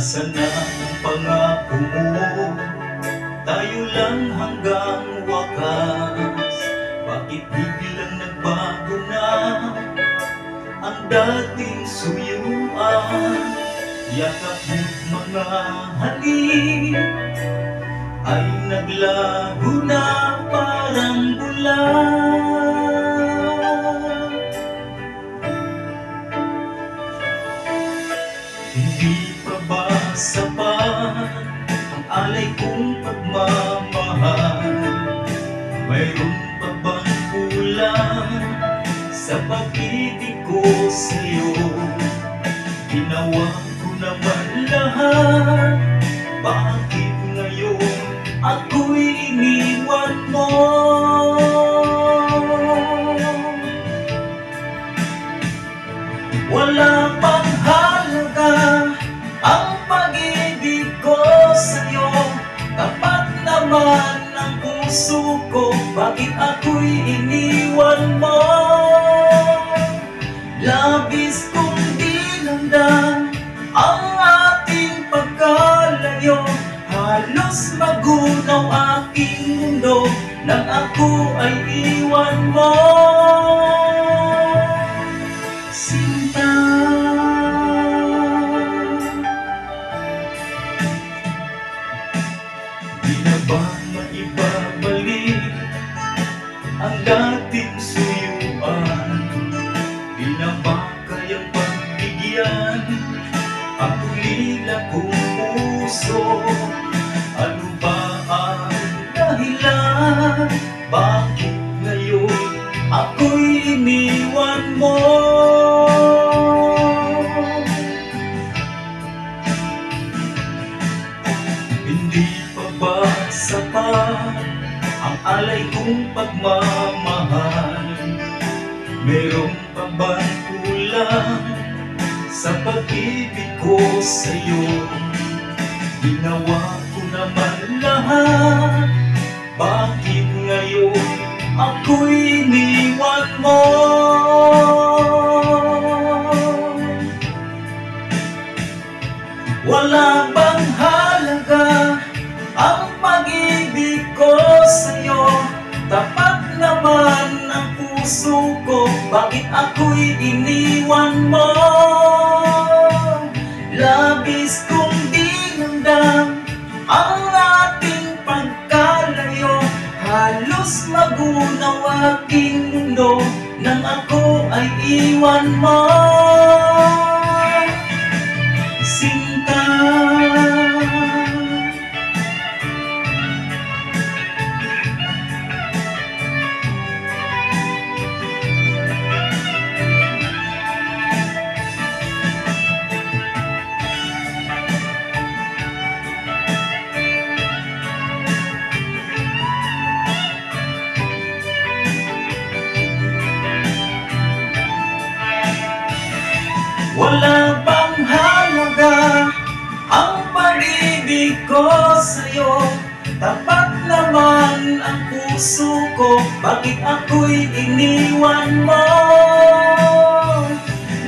Nasaan na ang pangako mo? Tayo lang hanggang wakas. Bakit biglang nagbago na ang dating suyuan? Yakap mo't mga halik ay naglaho na parang bulan. Hindi pa ba sapat ang alay kong pagmamahal? Mayroon pa bang kulang sa pag-ibig ko sa'yo? Ginawa ko naman lahat, bakit ngayon ako'y iniwan mo? Wala pang halaga ang pag-ibig ko sa'yo, tapat naman ang puso ko, bakit ako'y iniwan mo? Labis kong dinamdam ang ating pagkalayo, halos magunaw aking mundo nang ako ay iwan mo. Sinta, di na ba maibabalik ang dating suyuan? Di na ba kayang pagbigyan ang ulila kong puso? Ano ba ang dahilan? Bakit ngayon ako'y iniwan mo? Hindi pa ba sapat ang alay kong pagmamahal? Meron pa bang kulang sa pag-ibig ko sa'yo? Ginawa ko naman lahat, bakit ngayon ako'y iniwan mo? Wala bang halaga ang pag-ibig ko sa'yo? Tapat naman ang puso ko, bakit ako'y iniwan mo? Labis kong dinamdam ang ating pagkalayo, halos magunaw aking mundo nang ako ay iwan mo. Sinta, wala bang halaga ang pag-ibig ko sa'yo? Tapat naman ang puso ko, bakit ako'y iniwan mo?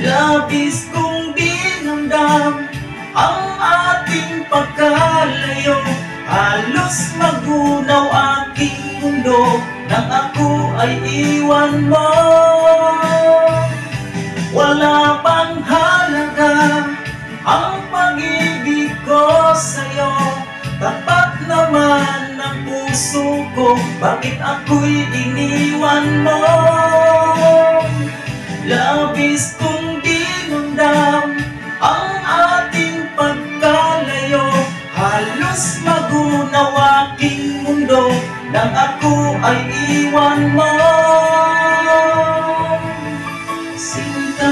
Labis kong dinamdam ang ating pagkalayo, halos magunaw aking mundo nang ako ay iwan mo. Wala bang halaga ang pag-ibig ko sa'yo? Tapat naman ang puso ko, bakit ako'y iniwan mo? Labis kong dinamdam ang ating pagkalayo, halos magunaw aking mundo nang ako ay iwan mo. Sinta,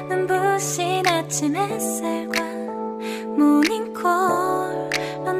눈부신 아침 햇살과 모닝콜로 너